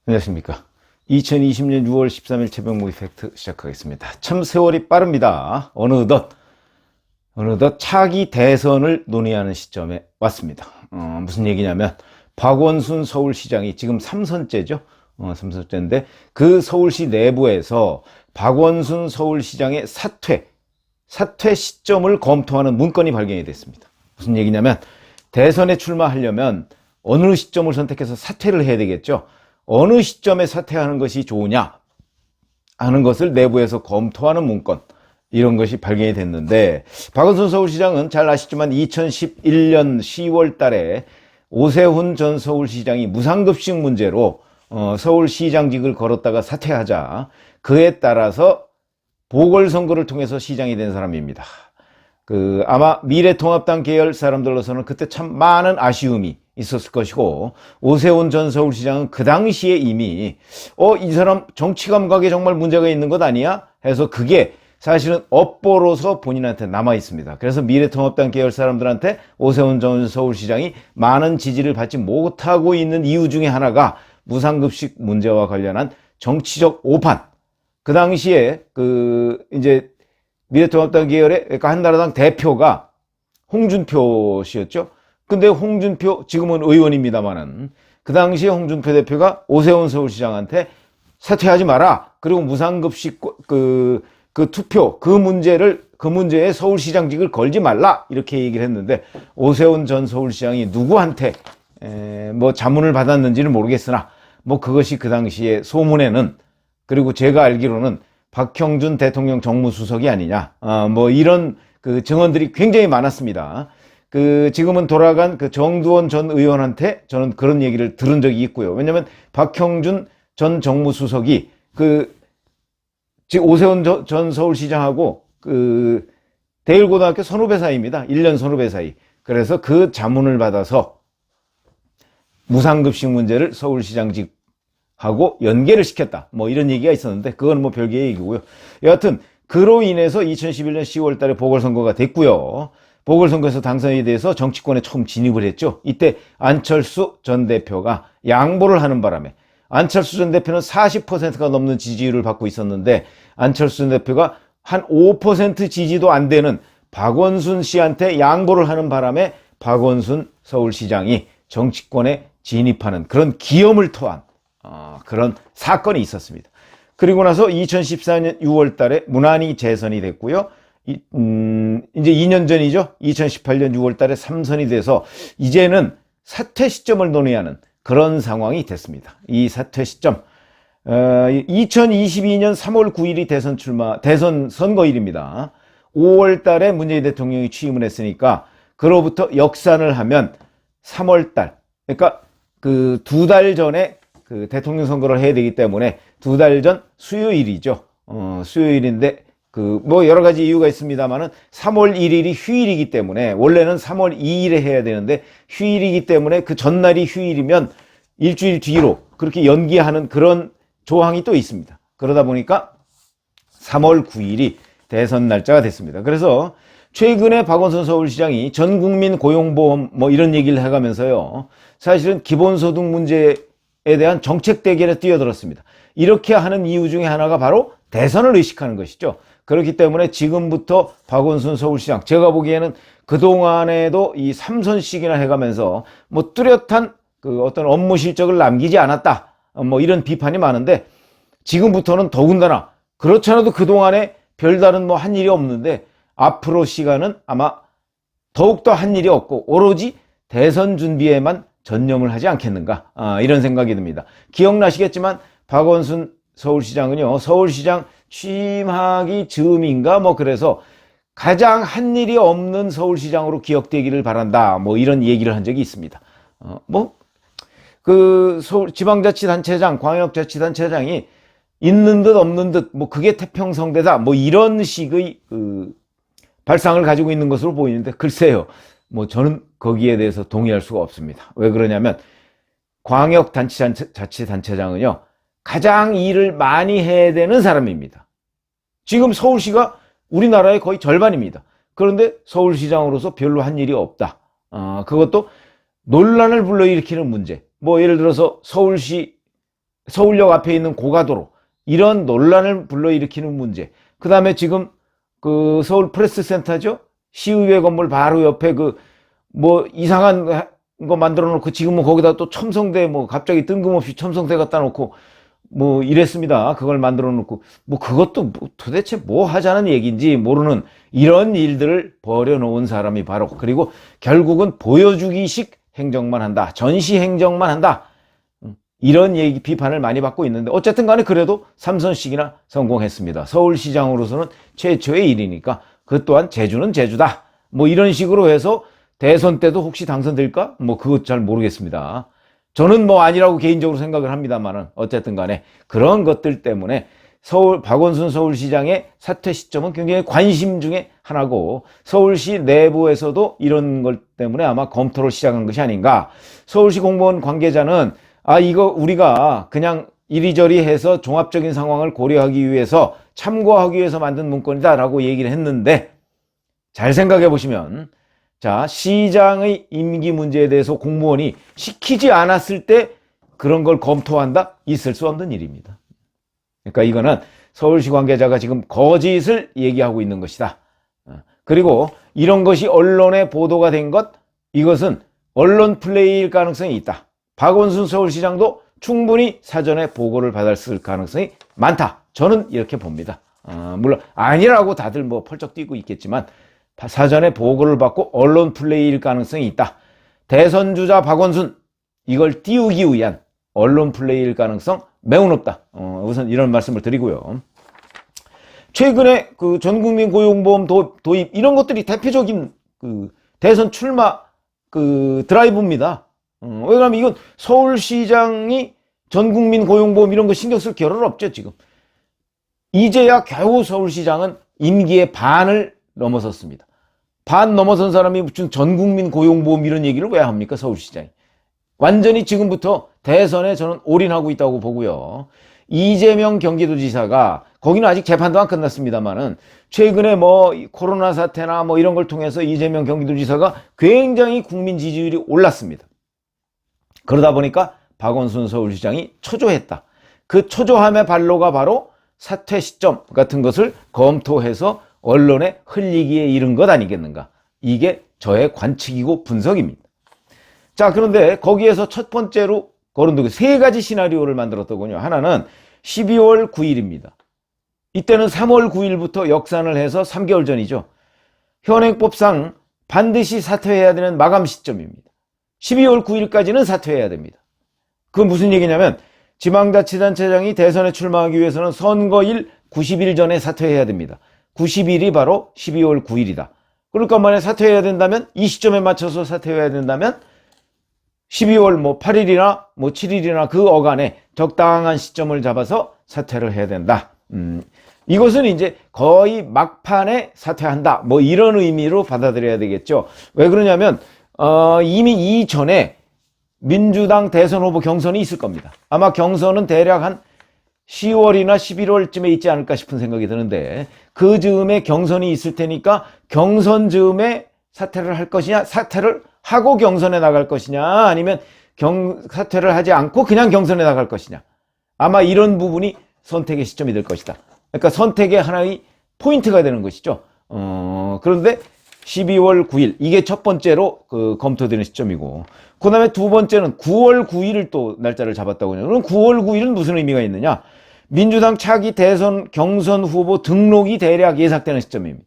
안녕하십니까. 2020년 6월 13일 새벽 모의 팩트 시작하겠습니다. 참 세월이 빠릅니다. 어느덧 차기 대선을 논의하는 시점에 왔습니다. 무슨 얘기냐면 박원순 서울시장이 지금 3선째죠. 3선째인데 그 서울시 내부에서 박원순 서울시장의 사퇴 시점을 검토하는 문건이 발견이 됐습니다. 무슨 얘기냐면 대선에 출마하려면 어느 시점을 선택해서 사퇴를 해야 되겠죠. 어느 시점에 사퇴하는 것이 좋으냐 하는 것을 내부에서 검토하는 문건, 이런 것이 발견이 됐는데, 박원순 서울시장은 잘 아시지만 2011년 10월 달에 오세훈 전 서울시장이 무상급식 문제로 서울시장직을 걸었다가 사퇴하자 그에 따라서 보궐선거를 통해서 시장이 된 사람입니다. 아마 미래통합당 계열 사람들로서는 그때 참 많은 아쉬움이 있었을 것이고, 오세훈 전 서울시장은 그 당시에 이미 이 사람 정치 감각에 정말 문제가 있는 것 아니야? 해서 그게 사실은 업보로서 본인한테 남아 있습니다. 그래서 미래통합당 계열 사람들한테 오세훈 전 서울시장이 많은 지지를 받지 못하고 있는 이유 중에 하나가 무상급식 문제와 관련한 정치적 오판. 그 당시에 이제 미래통합당 계열의, 그러니까 한나라당 대표가 홍준표 씨였죠. 근데 홍준표, 지금은 의원입니다만은, 그 당시에 홍준표 대표가 오세훈 서울시장한테 사퇴하지 마라. 그리고 무상급식 투표, 그 문제에 서울시장직을 걸지 말라. 이렇게 얘기를 했는데, 오세훈 전 서울시장이 누구한테, 자문을 받았는지는 모르겠으나, 그것이 그 당시에 소문에는, 그리고 제가 알기로는 박형준 대통령 정무수석이 아니냐, 이런 증언들이 굉장히 많았습니다. 지금은 돌아간 정두원 전 의원한테 저는 그런 얘기를 들은 적이 있고요. 왜냐면 박형준 전 정무수석이 지금 오세훈 전 서울시장하고 대일고등학교 선후배 사이입니다. 1년 선후배 사이. 그래서 그 자문을 받아서 무상급식 문제를 서울시장직하고 연계를 시켰다. 이런 얘기가 있었는데, 그건 별개의 얘기고요. 여하튼 그로 인해서 2011년 10월 달에 보궐선거가 됐고요. 보궐선거에서 당선이 돼서 정치권에 처음 진입을 했죠. 이때 안철수 전 대표가 양보를 하는 바람에, 안철수 전 대표는 40%가 넘는 지지율을 받고 있었는데, 안철수 전 대표가 한 5% 지지도 안 되는 박원순 씨한테 양보를 하는 바람에 박원순 서울시장이 정치권에 진입하는 그런 기염을 토한 그런 사건이 있었습니다. 그리고 나서 2014년 6월 달에 무난히 재선이 됐고요. 이제 2년 전이죠. 2018년 6월 달에 3선이 돼서 이제는 사퇴 시점을 논의하는 그런 상황이 됐습니다. 이 사퇴 시점, 2022년 3월 9일이 대선 선거일입니다. 5월 달에 문재인 대통령이 취임을 했으니까 그로부터 역산을 하면 3월 달, 그러니까 2달 전에 대통령 선거를 해야 되기 때문에 2달 전 수요일이죠. 수요일인데 여러 가지 이유가 있습니다만은 3월 1일이 휴일이기 때문에, 원래는 3월 2일에 해야 되는데 휴일이기 때문에 그 전날이 휴일이면 일주일 뒤로 그렇게 연기하는 그런 조항이 또 있습니다. 그러다 보니까 3월 9일이 대선 날짜가 됐습니다. 그래서 최근에 박원순 서울시장이 전국민 고용보험 이런 얘기를 해가면서요, 사실은 기본소득 문제에 대한 정책 대결에 뛰어들었습니다. 이렇게 하는 이유 중에 하나가 바로 대선을 의식하는 것이죠. 그렇기 때문에 지금부터 박원순 서울시장, 제가 보기에는 그동안에도 이 3선씩이나 해가면서 뚜렷한 어떤 업무 실적을 남기지 않았다, 이런 비판이 많은데, 지금부터는 더군다나, 그렇잖아도 그동안에 별다른 한 일이 없는데 앞으로 시간은 아마 더욱더 한 일이 없고 오로지 대선 준비에만 전념을 하지 않겠는가, 이런 생각이 듭니다. 기억나시겠지만 박원순 서울시장은요, 서울시장 취임하기 즈음인가 그래서 가장 한 일이 없는 서울시장으로 기억되기를 바란다, 이런 얘기를 한 적이 있습니다. 서울 지방자치단체장, 광역자치단체장이 있는 듯 없는 듯 그게 태평성대다, 이런 식의 발상을 가지고 있는 것으로 보이는데, 글쎄요, 저는 거기에 대해서 동의할 수가 없습니다. 왜 그러냐면 광역자치단체장은요, 가장 일을 많이 해야 되는 사람입니다. 지금 서울시가 우리나라의 거의 절반입니다. 그런데 서울시장으로서 별로 한 일이 없다. 그것도 논란을 불러일으키는 문제. 예를 들어서 서울시 서울역 앞에 있는 고가도로, 이런 논란을 불러일으키는 문제. 그 다음에 지금 그 서울 프레스센터죠? 시의회 건물 바로 옆에 그 뭐 이상한 거 만들어 놓고 지금은 거기다 또 첨성대 뭐 갑자기 뜬금없이 첨성대 갖다 놓고 뭐 이랬습니다. 그걸 만들어 놓고 뭐 그것도 뭐 도대체 뭐 하자는 얘기인지 모르는 이런 일들을 벌여놓은 사람이 바로, 그리고 결국은 보여주기식 행정만 한다, 전시 행정만 한다, 이런 얘기 비판을 많이 받고 있는데, 어쨌든 간에 그래도 3선씩이나 성공했습니다. 서울시장으로서는 최초의 일이니까. 그 또한 제주는 제주다, 뭐 이런 식으로 해서 대선 때도 혹시 당선될까? 뭐 그것 잘 모르겠습니다. 저는 뭐 아니라고 개인적으로 생각을 합니다만은, 어쨌든 간에 그런 것들 때문에 박원순 서울시장의 사퇴 시점은 굉장히 관심 중에 하나고, 서울시 내부에서도 이런 것 때문에 아마 검토를 시작한 것이 아닌가. 서울시 공무원 관계자는 이거 우리가 그냥 이리저리 해서 종합적인 상황을 고려하기 위해서, 참고하기 위해서 만든 문건이다라고 얘기를 했는데, 잘 생각해 보시면, 자, 시장의 임기 문제에 대해서 공무원이 시키지 않았을 때 그런 걸 검토한다? 있을 수 없는 일입니다. 그러니까 이거는 서울시 관계자가 지금 거짓을 얘기하고 있는 것이다. 그리고 이런 것이 언론에 보도가 된 것, 이것은 언론 플레이일 가능성이 있다. 박원순 서울시장도 충분히 사전에 보고를 받았을 가능성이 많다. 저는 이렇게 봅니다. 물론 아니라고 다들 뭐 펄쩍 뛰고 있겠지만, 사전에 보고를 받고 언론 플레이일 가능성이 있다. 대선 주자 박원순, 이걸 띄우기 위한 언론 플레이일 가능성 매우 높다. 우선 이런 말씀을 드리고요. 최근에 그 전국민 고용보험 도입, 이런 것들이 대표적인 그 대선 출마 그 드라이브입니다. 왜냐하면 이건 서울시장이 전국민 고용보험 이런 거 신경 쓸 겨를 없죠, 지금. 이제야 겨우 서울시장은 임기의 반을 넘어섰습니다. 반 넘어선 사람이 무슨 전국민 고용보험 이런 얘기를 왜 합니까, 서울시장이. 완전히 지금부터 대선에 저는 올인하고 있다고 보고요. 이재명 경기도지사가, 거기는 아직 재판도 안 끝났습니다만은, 최근에 뭐 코로나 사태나 뭐 이런 걸 통해서 이재명 경기도지사가 굉장히 국민 지지율이 올랐습니다. 그러다 보니까 박원순 서울시장이 초조했다. 그 초조함의 발로가 바로 사퇴 시점 같은 것을 검토해서 언론에 흘리기에 이른 것 아니겠는가. 이게 저의 관측이고 분석입니다. 자, 그런데 거기에서 첫 번째로 거론되고 세 가지 시나리오를 만들었더군요. 하나는 12월 9일입니다. 이때는 3월 9일부터 역산을 해서 3개월 전이죠. 현행법상 반드시 사퇴해야 되는 마감 시점입니다. 12월 9일까지는 사퇴해야 됩니다. 그건 무슨 얘기냐면, 지방자치단체장이 대선에 출마하기 위해서는 선거일 90일 전에 사퇴해야 됩니다. 90일이 바로 12월 9일이다. 그러니까 만약에 사퇴해야 된다면, 이 시점에 맞춰서 사퇴해야 된다면 12월 뭐 8일이나 뭐 7일이나 그 어간에 적당한 시점을 잡아서 사퇴를 해야 된다. 이것은 이제 거의 막판에 사퇴한다, 뭐 이런 의미로 받아들여야 되겠죠. 왜 그러냐면 이미 이전에 민주당 대선 후보 경선이 있을 겁니다. 아마 경선은 대략 한 10월이나 11월쯤에 있지 않을까 싶은 생각이 드는데, 그 즈음에 경선이 있을 테니까 경선 즈음에 사퇴를 할 것이냐, 사퇴를 하고 경선에 나갈 것이냐, 아니면 사퇴를 하지 않고 그냥 경선에 나갈 것이냐, 아마 이런 부분이 선택의 시점이 될 것이다. 그러니까 선택의 하나의 포인트가 되는 것이죠. 그런데 12월 9일, 이게 첫 번째로 검토되는 시점이고, 그 다음에 두 번째는 9월 9일을 또 날짜를 잡았다고요. 그럼 9월 9일은 무슨 의미가 있느냐? 민주당 차기 대선 경선 후보 등록이 대략 예상되는 시점입니다.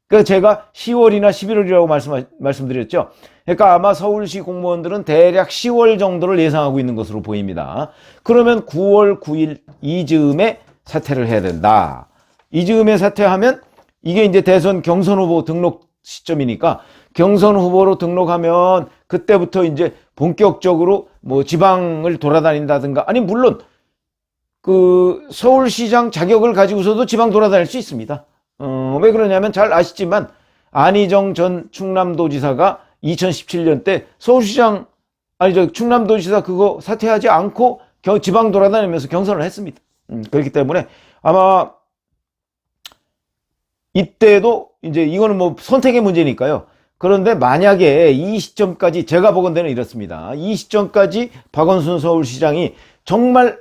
그러니까 제가 10월이나 11월이라고 말씀드렸죠. 그러니까 아마 서울시 공무원들은 대략 10월 정도를 예상하고 있는 것으로 보입니다. 그러면 9월 9일 이즈음에 사퇴를 해야 된다. 이즈음에 사퇴하면 이게 이제 대선 경선 후보 등록 시점이니까, 경선 후보로 등록하면 그때부터 이제 본격적으로 뭐 지방을 돌아다닌다든가, 아니 물론 그 서울시장 자격을 가지고서도 지방 돌아다닐 수 있습니다. 왜 그러냐면 잘 아시지만 안희정 전 충남도지사가 2017년 때 서울시장, 충남도지사 그거 사퇴하지 않고 지방 돌아다니면서 경선을 했습니다. 그렇기 때문에 아마 이때도 이제 이거는 뭐 선택의 문제니까요. 그런데 만약에 이 시점까지, 제가 보건대는 이렇습니다. 이 시점까지 박원순 서울시장이 정말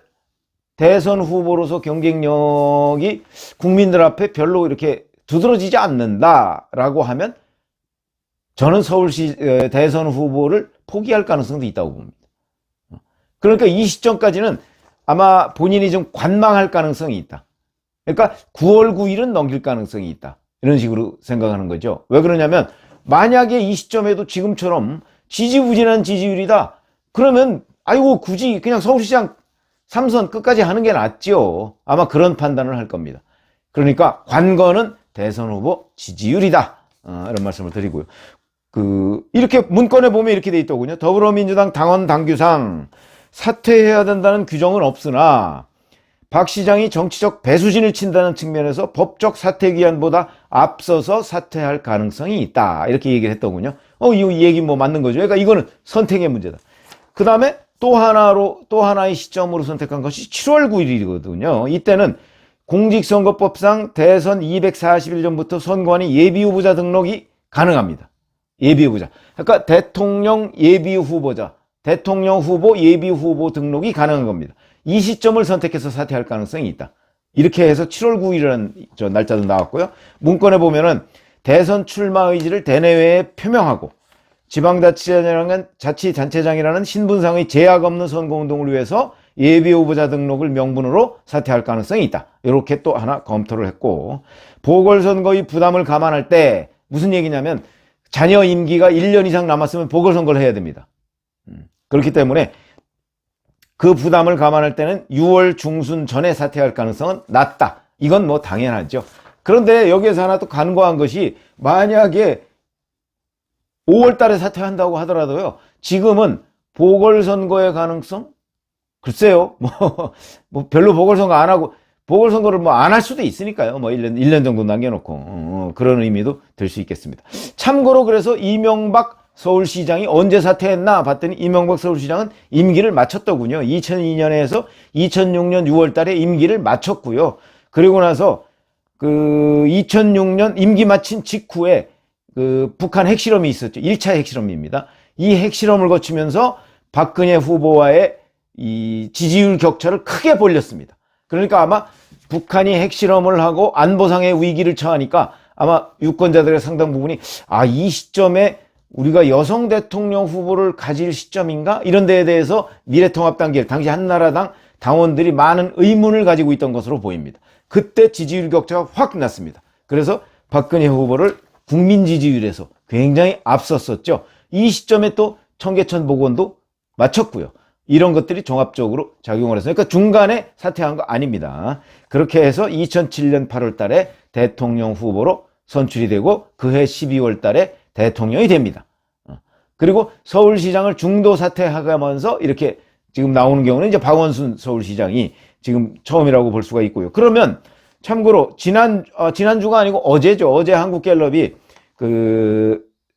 대선 후보로서 경쟁력이 국민들 앞에 별로 이렇게 두드러지지 않는다라고 하면 저는 서울시 대선 후보를 포기할 가능성도 있다고 봅니다. 그러니까 이 시점까지는 아마 본인이 좀 관망할 가능성이 있다. 그러니까 9월 9일은 넘길 가능성이 있다. 이런 식으로 생각하는 거죠. 왜 그러냐면 만약에 이 시점에도 지금처럼 지지부진한 지지율이다. 그러면 아이고 굳이 그냥 서울시장 3선 끝까지 하는 게 낫죠. 아마 그런 판단을 할 겁니다. 그러니까 관건은 대선 후보 지지율이다. 이런 말씀을 드리고요. 이렇게 문건에 보면 이렇게 돼 있더군요. 더불어민주당 당원 당규상 사퇴해야 된다는 규정은 없으나 박 시장이 정치적 배수진을 친다는 측면에서 법적 사퇴 기한보다 앞서서 사퇴할 가능성이 있다. 이렇게 얘기를 했더군요. 이 얘기 뭐 맞는 거죠. 그러니까 이거는 선택의 문제다. 그 다음에 또 하나의 시점으로 선택한 것이 7월 9일이거든요. 이때는 공직선거법상 대선 240일 전부터 선관위 예비후보자 등록이 가능합니다. 예비후보자. 그러니까 대통령 예비후보자, 대통령 후보 예비후보 등록이 가능한 겁니다. 이 시점을 선택해서 사퇴할 가능성이 있다. 이렇게 해서 7월 9일이라는 날짜도 나왔고요. 문건에 보면은 대선 출마 의지를 대내외에 표명하고 지방자치단체장이라는 신분상의 제약 없는 선거운동을 위해서 예비후보자 등록을 명분으로 사퇴할 가능성이 있다. 이렇게 또 하나 검토를 했고, 보궐선거의 부담을 감안할 때 무슨 얘기냐면 자녀 임기가 1년 이상 남았으면 보궐선거를 해야 됩니다. 그렇기 때문에 그 부담을 감안할 때는 6월 중순 전에 사퇴할 가능성은 낮다. 이건 뭐 당연하죠. 그런데 여기에서 하나 또 간과한 것이 만약에 5월 달에 사퇴한다고 하더라도요. 지금은 보궐선거의 가능성? 글쎄요. 뭐 별로 보궐선거 안 하고 보궐선거를 뭐 안 할 수도 있으니까요. 뭐 1년 정도 남겨놓고 그런 의미도 들 수 있겠습니다. 참고로 그래서 이명박 서울시장이 언제 사퇴했나 봤더니 이명박 서울시장은 임기를 마쳤더군요. 2002년에 해서 2006년 6월 달에 임기를 마쳤고요. 그리고 나서 2006년 임기 마친 직후에 북한 핵실험이 있었죠. 1차 핵실험입니다. 이 핵실험을 거치면서 박근혜 후보와의 이 지지율 격차를 크게 벌렸습니다. 그러니까 아마 북한이 핵실험을 하고 안보상의 위기를 처하니까 아마 유권자들의 상당 부분이 이 시점에 우리가 여성 대통령 후보를 가질 시점인가? 이런 데에 대해서 미래통합당계, 당시 한나라당 당원들이 많은 의문을 가지고 있던 것으로 보입니다. 그때 지지율 격차가 확 났습니다. 그래서 박근혜 후보를 국민 지지율에서 굉장히 앞섰었죠. 이 시점에 또 청계천 복원도 마쳤고요. 이런 것들이 종합적으로 작용을 해서 그러니까 중간에 사퇴한 거 아닙니다. 그렇게 해서 2007년 8월 달에 대통령 후보로 선출이 되고 그해 12월 달에 대통령이 됩니다. 그리고 서울시장을 중도 사퇴하면서 이렇게 지금 나오는 경우는 이제 박원순 서울시장이 지금 처음이라고 볼 수가 있고요. 그러면 참고로 지난주가 아니고 어제죠. 어제 한국갤럽이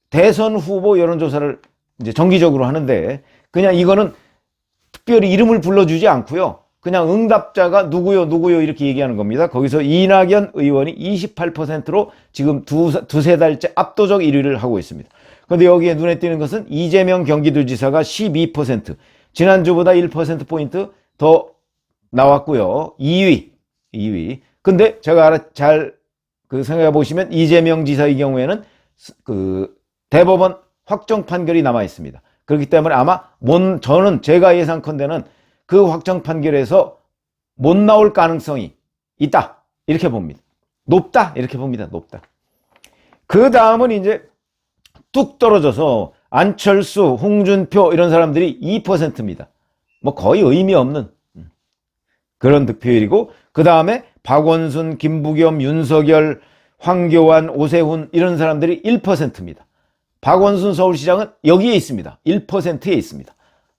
대선 후보 여론조사를 이제 정기적으로 하는데 그냥 이거는 특별히 이름을 불러주지 않고요. 그냥 응답자가 누구요 이렇게 얘기하는 겁니다. 거기서 이낙연 의원이 28%로 지금 두세 달째 압도적 1위를 하고 있습니다. 그런데 여기에 눈에 띄는 것은 이재명 경기도지사가 12%, 지난주보다 1%포인트 더 나왔고요. 2위. 근데 제가 잘 생각해 보시면 이재명 지사의 경우에는 대법원 확정 판결이 남아 있습니다. 그렇기 때문에 아마 저는 제가 예상컨대는 그 확정 판결에서 못 나올 가능성이 있다. 이렇게 봅니다. 높다. 이렇게 봅니다. 높다. 그 다음은 이제 뚝 떨어져서 안철수, 홍준표 이런 사람들이 2%입니다. 뭐 거의 의미 없는 그런 득표율이고 그 다음에 박원순, 김부겸, 윤석열, 황교안, 오세훈 이런 사람들이 1%입니다. 박원순 서울시장은 여기에 있습니다. 1%에 있습니다.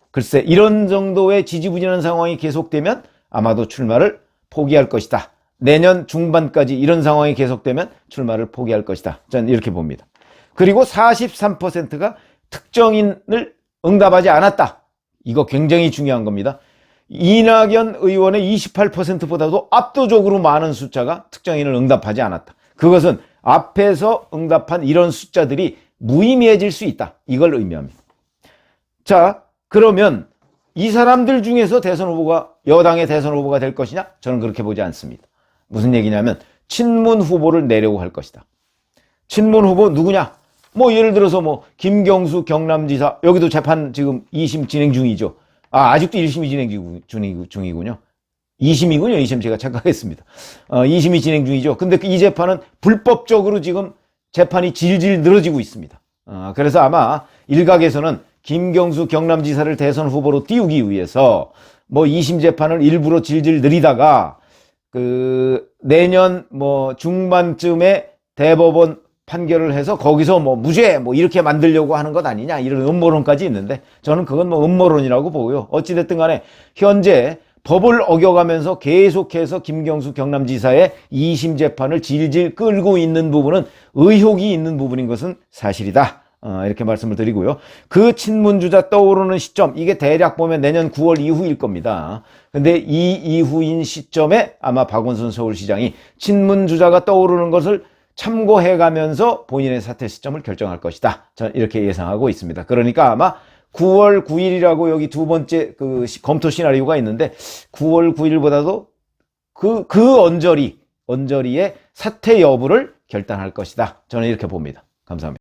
글쎄 이런 정도의 지지부진한 상황이 계속되면 아마도 출마를 포기할 것이다. 내년 중반까지 이런 상황이 계속되면 출마를 포기할 것이다. 저는 이렇게 봅니다. 그리고 43%가 특정인을 응답하지 않았다. 이거 굉장히 중요한 겁니다. 이낙연 의원의 28%보다도 압도적으로 많은 숫자가 특정인을 응답하지 않았다. 그것은 앞에서 응답한 이런 숫자들이 무의미해질 수 있다. 이걸 의미합니다. 자, 그러면 이 사람들 중에서 대선 후보가, 여당의 대선 후보가 될 것이냐? 저는 그렇게 보지 않습니다. 무슨 얘기냐면 친문 후보를 내려고 할 것이다. 친문 후보 누구냐? 뭐 예를 들어서 뭐 김경수 경남지사, 여기도 재판 지금 2심 진행 중이죠. 아직도 1심이 진행 중이군요. 2심이군요. 2심 제가 착각했습니다. 2심이 진행 중이죠. 근데 이 재판은 불법적으로 지금 재판이 질질 늘어지고 있습니다. 그래서 아마 일각에서는 김경수 경남지사를 대선 후보로 띄우기 위해서 뭐 2심 재판을 일부러 질질 늘리다가 내년 뭐 중반쯤에 대법원 판결을 해서 거기서 뭐 무죄 뭐 이렇게 만들려고 하는 것 아니냐, 이런 음모론까지 있는데 저는 그건 뭐 음모론이라고 보고요. 어찌됐든 간에 현재 법을 어겨가면서 계속해서 김경수 경남지사의 2심 재판을 질질 끌고 있는 부분은 의혹이 있는 부분인 것은 사실이다. 이렇게 말씀을 드리고요. 그 친문주자 떠오르는 시점, 이게 대략 보면 내년 9월 이후일 겁니다. 근데 이 이후인 시점에 아마 박원순 서울시장이 친문주자가 떠오르는 것을 참고해가면서 본인의 사퇴 시점을 결정할 것이다. 저는 이렇게 예상하고 있습니다. 그러니까 아마 9월 9일이라고 여기 두 번째 검토 시나리오가 있는데 9월 9일보다도 그 언저리의 사퇴 여부를 결단할 것이다. 저는 이렇게 봅니다. 감사합니다.